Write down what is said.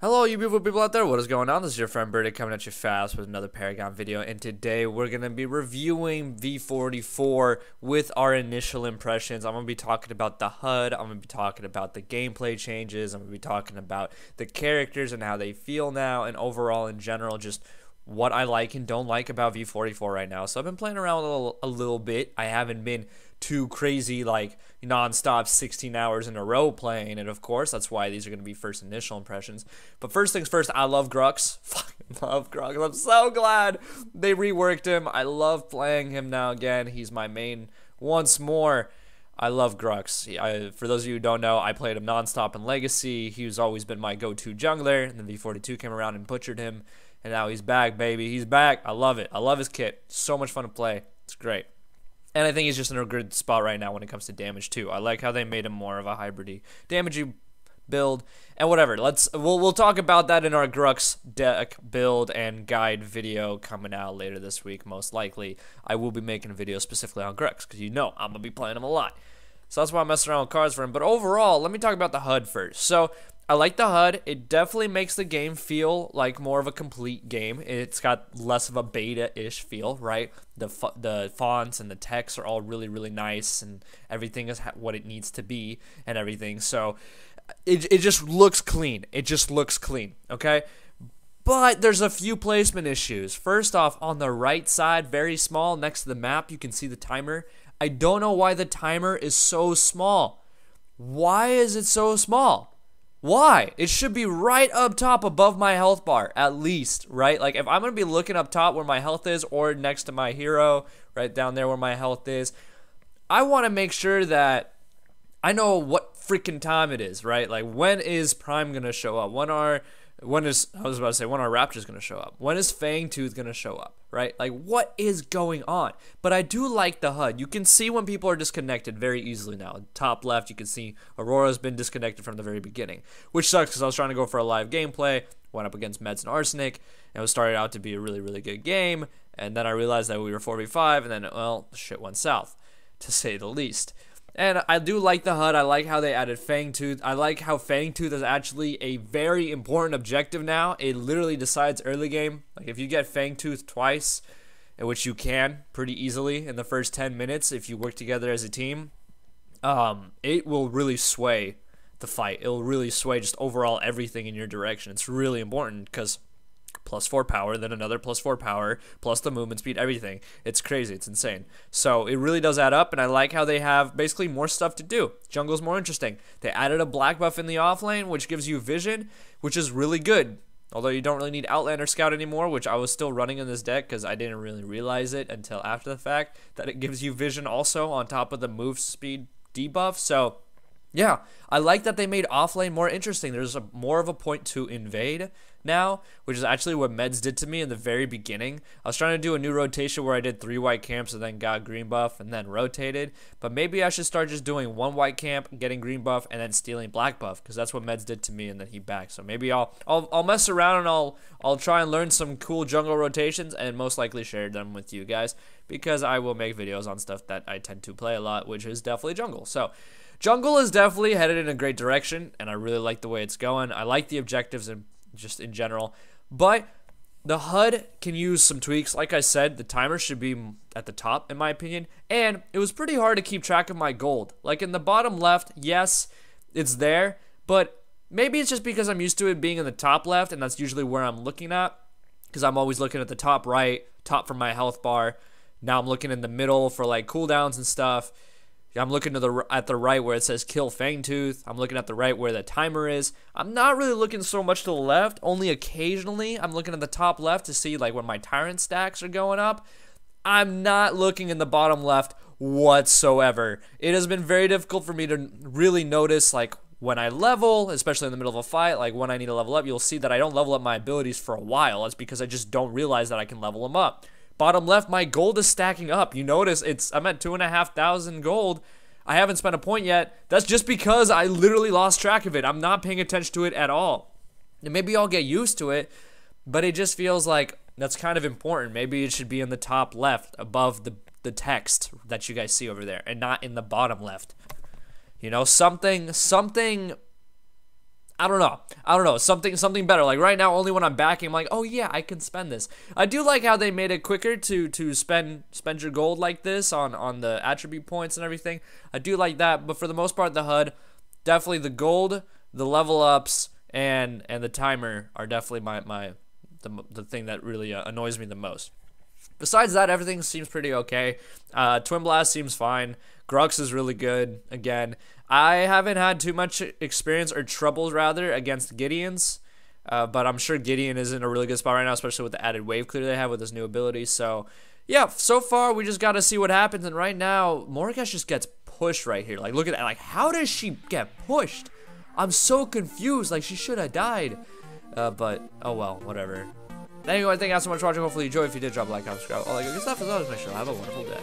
Hello, you beautiful people out there. What is going on? This is your friend Britik coming at you fast with another Paragon video. And today we're going to be reviewing V44 with our initial impressions. I'm going to be talking about the HUD. I'm going to be talking about the gameplay changes. I'm going to be talking about the characters and how they feel now. And overall, in general, just what I like and don't like about V44 right now. So I've been playing around a little bit. I haven't been too crazy, like non-stop 16 hours in a row playing it, of course. That's why these are going to be first initial impressions. But first things first, I love Grux. Fucking love Grux. I'm so glad they reworked him. I love playing him now again. He's my main once more. I love Grux. For those of you who don't know, I played him non-stop in Legacy. He's always been my go-to jungler, and then V42 came around and butchered him, and now he's back, baby. He's back. I love it. I love his kit. So much fun to play. It's great. And I think he's just in a good spot right now when it comes to damage too. I like how they made him more of a hybrid-y, damagey build. And whatever, we'll talk about that in our Grux deck build and guide video coming out later this week. Most likely, I will be making a video specifically on Grux because you know I'm gonna be playing him a lot. So that's why I'm messing around with cards for him. But overall, let me talk about the HUD first. So I like the HUD. It definitely makes the game feel like more of a complete game. It's got less of a beta-ish feel, right? The fonts and the text are all really, really nice, and everything is what it needs to be and everything. So it just looks clean. It just looks clean, okay? But there's a few placement issues. First off, on the right side, very small, next to the map, you can see the timer. I don't know why the timer is so small. Why is it so small? Why? It should be right up top above my health bar, at least, right? Like, if I'm going to be looking up top where my health is or next to my hero, right down there where my health is, I want to make sure that I know what freaking time it is, right? Like, when is Prime going to show up? When are Raptors going to show up? When is Fangtooth going to show up, right? Like, what is going on? But I do like the HUD. You can see when people are disconnected very easily now. Top left, you can see Aurora's been disconnected from the very beginning, which sucks because I was trying to go for a live gameplay, went up against Meds and Arsenic, and it started out to be a really, really good game, and then I realized that we were 4v5, and then, well, shit went south, to say the least. And I do like the HUD. I like how they added Fangtooth. I like how Fangtooth is actually a very important objective now. It literally decides early game. Like, if you get Fangtooth twice, which you can pretty easily in the first 10 minutes if you work together as a team, it will really sway the fight. It will really sway just overall everything in your direction. It's really important because +4 power, then another +4 power, plus the movement speed, everything. It's crazy. It's insane. So it really does add up, and I like how they have basically more stuff to do. Jungle's more interesting. They added a black buff in the off lane, which gives you vision, which is really good. Although you don't really need Outlander Scout anymore, which I was still running in this deck because I didn't really realize it until after the fact, that it gives you vision also on top of the move speed debuff. So yeah, I like that they made offlane more interesting. There's more of a point to invade now, which is actually what Meds did to me in the very beginning. I was trying to do a new rotation where I did 3 white camps and then got green buff and then rotated, but maybe I should start just doing 1 white camp, getting green buff, and then stealing black buff, because that's what Meds did to me, and then he backed. So maybe I'll mess around and I'll try and learn some cool jungle rotations and most likely share them with you guys, because I will make videos on stuff that I tend to play a lot, which is definitely jungle. So jungle is definitely headed in a great direction, and I really like the way it's going. I like the objectives and just in general, but the HUD can use some tweaks. Like I said, the timer should be at the top in my opinion, and it was pretty hard to keep track of my gold. Like in the bottom left, yes, it's there, but maybe it's just because I'm used to it being in the top left, and that's usually where I'm looking at, because I'm always looking at the top right, top for my health bar. Now I'm looking in the middle for like cooldowns and stuff. I'm looking at the right where it says kill Fangtooth. I'm looking at the right where the timer is. I'm not really looking so much to the left. Only occasionally I'm looking at the top left to see like when my tyrant stacks are going up. I'm not looking in the bottom left whatsoever. It has been very difficult for me to really notice like when I level, especially in the middle of a fight, like when I need to level up, you'll see that I don't level up my abilities for a while. That's because I just don't realize that I can level them up. Bottom left, my gold is stacking up. You notice I'm at 2,500 gold. I haven't spent a point yet. That's just because I literally lost track of it. I'm not paying attention to it at all. And maybe I'll get used to it, but it just feels like that's kind of important. Maybe it should be in the top left above the text that you guys see over there and not in the bottom left. You know, something I don't know. Something better. Like right now, only when I'm backing, I'm like, oh yeah, I can spend this. I do like how they made it quicker to spend your gold like this on the attribute points and everything. I do like that, but for the most part, the HUD, definitely the gold, the level ups, and the timer are definitely the thing that really annoys me the most. Besides that, everything seems pretty okay. Twin Blast seems fine. Grux is really good. Again, I haven't had too much experience or troubles rather against Gideons, but I'm sure Gideon is in a really good spot right now, especially with the added wave clear they have with his new ability. So yeah, so far we just got to see what happens. And right now, Morgash just gets pushed right here. Like look at that. Like how does she get pushed? I'm so confused. Like she should have died. But oh well, whatever. Anyway, thank you guys so much for watching. Hopefully you enjoyed. If you did, drop a like, comment, subscribe, all that good stuff. As always, make sure to have a wonderful day.